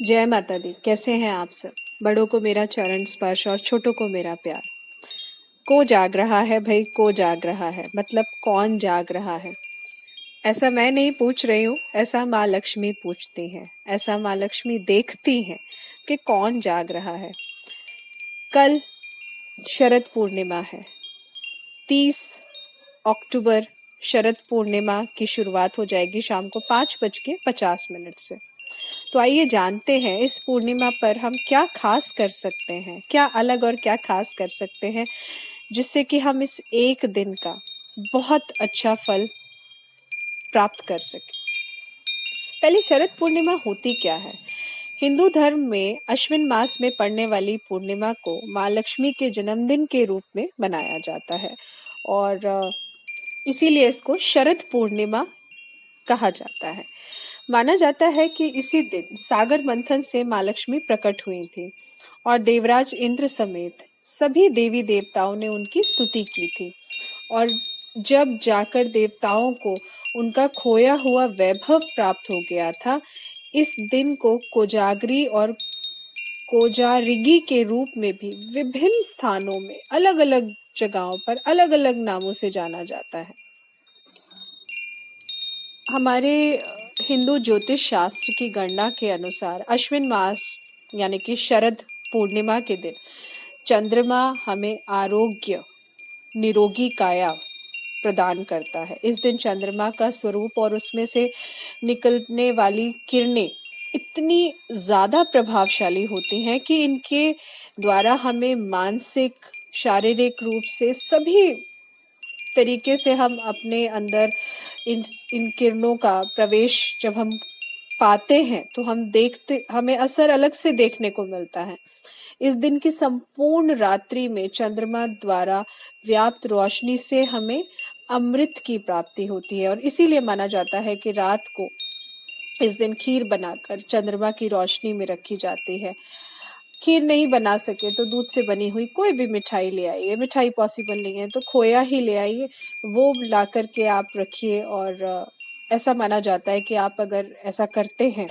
जय माता दी। कैसे हैं आप सब? बड़ों को मेरा चरण स्पर्श और छोटों को मेरा प्यार। को जाग रहा है भाई, को जाग रहा है मतलब कौन जाग रहा है? ऐसा मैं नहीं पूछ रही हूँ, ऐसा माँ लक्ष्मी पूछती हैं, ऐसा माँ लक्ष्मी देखती हैं कि कौन जाग रहा है। कल शरद पूर्णिमा है। 30 अक्टूबर शरद पूर्णिमा की शुरुआत हो जाएगी शाम को 5:50 से। तो आइए जानते हैं इस पूर्णिमा पर हम क्या खास कर सकते हैं, क्या अलग और क्या खास कर सकते हैं जिससे कि हम इस एक दिन का बहुत अच्छा फल प्राप्त कर सकें। पहले शरद पूर्णिमा होती क्या है? हिंदू धर्म में अश्विन मास में पड़ने वाली पूर्णिमा को माँ लक्ष्मी के जन्मदिन के रूप में मनाया जाता है और इसीलिए इसको शरद पूर्णिमा कहा जाता है। माना जाता है कि इसी दिन सागर मंथन से माँ लक्ष्मी प्रकट हुई थी और देवराज इंद्र समेत सभी देवी देवताओं ने उनकी स्तुति की थी। और जब जाकर देवताओं को उनका खोया हुआ वैभव प्राप्त हो गया था, इस दिन को कोजागरी और कोजारिगी के रूप में भी विभिन्न स्थानों में अलग अलग जगहों पर अलग अलग नामों से जाना जाता है। हमारे हिंदू ज्योतिष शास्त्र की गणना के अनुसार अश्विन मास यानी कि शरद पूर्णिमा के दिन चंद्रमा हमें आरोग्य, निरोगी काया प्रदान करता है। इस दिन चंद्रमा का स्वरूप और उसमें से निकलने वाली किरणें इतनी ज्यादा प्रभावशाली होती हैं कि इनके द्वारा हमें मानसिक, शारीरिक रूप से सभी तरीके से हम अपने अंदर इन किरणों का प्रवेश जब हम पाते हैं तो हमें असर अलग से देखने को मिलता है। इस दिन की संपूर्ण रात्रि में चंद्रमा द्वारा व्याप्त रोशनी से हमें अमृत की प्राप्ति होती है और इसीलिए माना जाता है कि रात को इस दिन खीर बनाकर चंद्रमा की रोशनी में रखी जाती है। खीर नहीं बना सके तो दूध से बनी हुई कोई भी मिठाई ले आइए। मिठाई पॉसिबल नहीं है तो खोया ही ले आइए, वो ला करके आप रखिए। और ऐसा माना जाता है कि आप अगर ऐसा करते हैं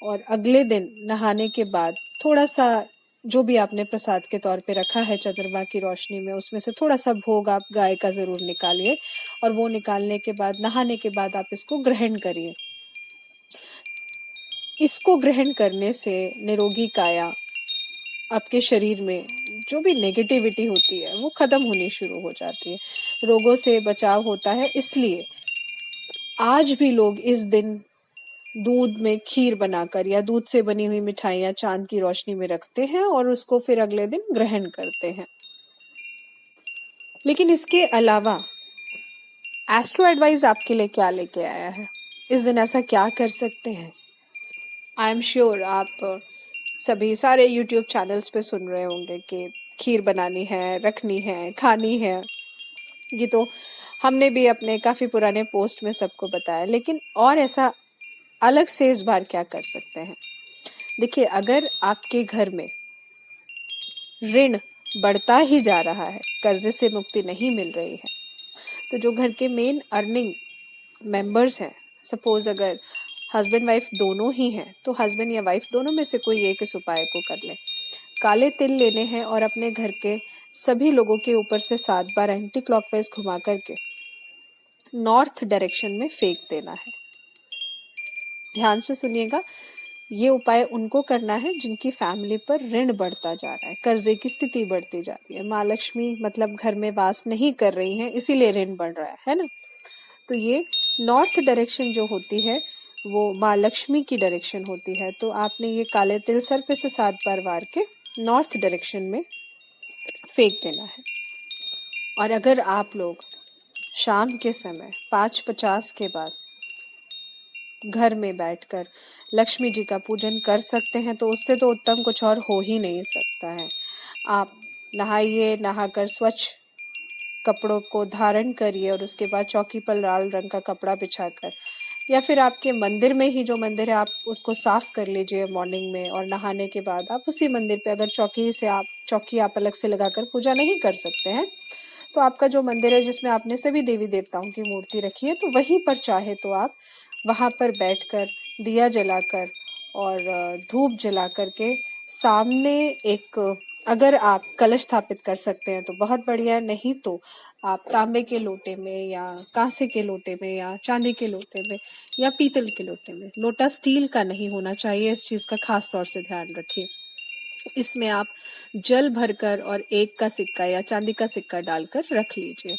और अगले दिन नहाने के बाद थोड़ा सा जो भी आपने प्रसाद के तौर पे रखा है चंद्रमा की रोशनी में, उसमें से थोड़ा सा भोग आप गाय का जरूर निकालिए और वो निकालने के बाद, नहाने के बाद आप इसको ग्रहण करिए। इसको ग्रहण करने से निरोगी काया, आपके शरीर में जो भी नेगेटिविटी होती है वो खत्म होनी शुरू हो जाती है, रोगों से बचाव होता है। इसलिए आज भी लोग इस दिन दूध में खीर बनाकर या दूध से बनी हुई मिठाइयाँ चांद की रोशनी में रखते हैं और उसको फिर अगले दिन ग्रहण करते हैं। लेकिन इसके अलावा एस्ट्रो एडवाइस आपके लिए क्या लेके आया है? इस दिन ऐसा क्या कर सकते हैं? आई एम श्योर आप सभी सारे यूट्यूब चैनल्स पे सुन रहे होंगे कि खीर बनानी है, रखनी है, खानी है। ये तो हमने भी अपने काफी पुराने पोस्ट में सबको बताया, लेकिन और ऐसा अलग से इस बार क्या कर सकते हैं? देखिए, अगर आपके घर में ऋण बढ़ता ही जा रहा है, कर्जे से मुक्ति नहीं मिल रही है, तो जो घर के मेन अर्निंग मेंबर्स हैं, सपोज अगर हस्बैंड वाइफ दोनों ही हैं तो हस्बैंड या वाइफ दोनों में से कोई एक इस उपाय को कर ले। काले तिल लेने हैं और अपने घर के सभी लोगों के ऊपर से 7 बार एंटी क्लॉकवाइज घुमा करके नॉर्थ डायरेक्शन में फेंक देना है। ध्यान से सुनिएगा, ये उपाय उनको करना है जिनकी फैमिली पर ऋण बढ़ता जा रहा है, कर्जे की स्थिति बढ़ती जा रही है, माँ लक्ष्मी मतलब घर में वास नहीं कर रही हैं, इसीलिए ऋण बढ़ रहा है ना। तो ये नॉर्थ डायरेक्शन जो होती है वो माँ लक्ष्मी की डायरेक्शन होती है। तो आपने ये काले तिल सर पे से 7 बार वार के नॉर्थ डायरेक्शन में फेंक देना है। और अगर आप लोग शाम के समय 5:50 के बाद घर में बैठकर लक्ष्मी जी का पूजन कर सकते हैं तो उससे तो उत्तम कुछ और हो ही नहीं सकता है। आप नहाइए, नहाकर स्वच्छ कपड़ों को धारण करिए और उसके बाद चौकी पर लाल रंग का कपड़ा बिछाकर, या फिर आपके मंदिर में ही जो मंदिर है आप उसको साफ कर लीजिए मॉर्निंग में, और नहाने के बाद आप उसी मंदिर पे, अगर चौकी आप अलग से लगाकर पूजा नहीं कर सकते हैं तो आपका जो मंदिर है जिसमें आपने सभी देवी देवताओं की मूर्ति रखी है तो वहीं पर चाहे तो आप वहां पर बैठकर दिया जलाकर और धूप जला करके सामने एक, अगर आप कलश स्थापित कर सकते हैं तो बहुत बढ़िया, नहीं तो आप तांबे के लोटे में या कांसे के लोटे में या चांदी के लोटे में या पीतल के लोटे में, लोटा स्टील का नहीं होना चाहिए, इस चीज़ का खास तौर से ध्यान रखिए। इसमें आप जल भरकर और 1 का सिक्का या चांदी का सिक्का डालकर रख लीजिए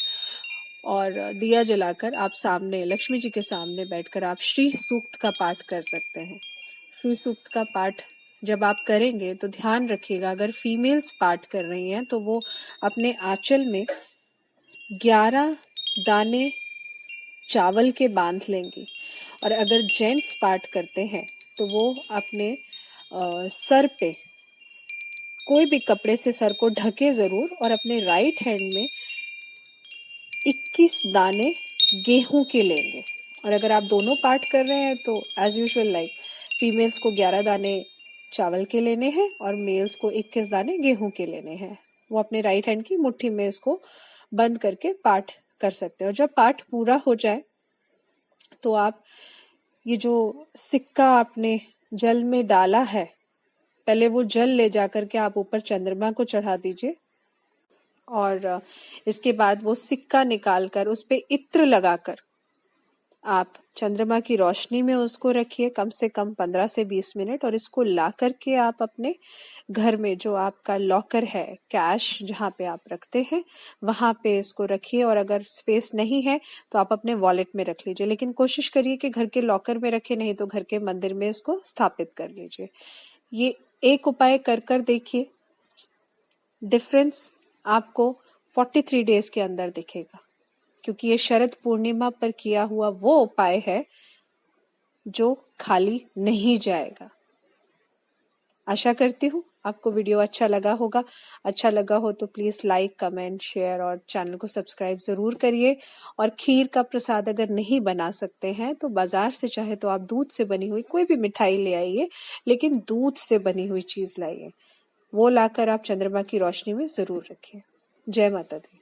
और दिया जलाकर आप सामने, लक्ष्मी जी के सामने बैठकर आप श्री सूक्त का पाठ कर सकते हैं। श्री सूक्त का पाठ जब आप करेंगे तो ध्यान रखिएगा, अगर फीमेल्स पाठ कर रही हैं तो वो अपने आंचल में 11 दाने चावल के बांध लेंगी, और अगर जेंट्स पाठ करते हैं तो वो अपने सर पे कोई भी कपड़े से सर को ढके जरूर, और अपने राइट हैंड में 21 दाने गेहूं के लेंगे। और अगर आप दोनों पाठ कर रहे हैं तो एज यूजुअल लाइक फीमेल्स को 11 दाने चावल के लेने हैं और मेल्स को 21 दाने गेहूं के लेने हैं। वो अपने राइट हैंड की मुट्ठी में इसको बंद करके पाठ कर सकते हैं। और जब पाठ पूरा हो जाए तो आप ये जो सिक्का आपने जल में डाला है, पहले वो जल ले जाकर के आप ऊपर चंद्रमा को चढ़ा दीजिए, और इसके बाद वो सिक्का निकालकर उस पे इत्र लगाकर आप चंद्रमा की रोशनी में उसको रखिए कम से कम 15 से 20 मिनट, और इसको ला करके आप अपने घर में जो आपका लॉकर है, कैश जहाँ पे आप रखते हैं वहां पे इसको रखिए। और अगर स्पेस नहीं है तो आप अपने वॉलेट में रख लीजिए, लेकिन कोशिश करिए कि घर के लॉकर में रखे, नहीं तो घर के मंदिर में इसको स्थापित कर लीजिए। ये एक उपाय कर कर देखिए, डिफरेंस आपको 43 डेज के अंदर दिखेगा, क्योंकि ये शरद पूर्णिमा पर किया हुआ वो उपाय है जो खाली नहीं जाएगा। आशा करती हूँ आपको वीडियो अच्छा लगा होगा। अच्छा लगा हो तो प्लीज लाइक, कमेंट, शेयर और चैनल को सब्सक्राइब जरूर करिए। और खीर का प्रसाद अगर नहीं बना सकते हैं तो बाजार से चाहे तो आप दूध से बनी हुई कोई भी मिठाई ले आइए, लेकिन दूध से बनी हुई चीज लाइए, वो लाकर आप चंद्रमा की रोशनी में जरूर रखिए। जय माता दी।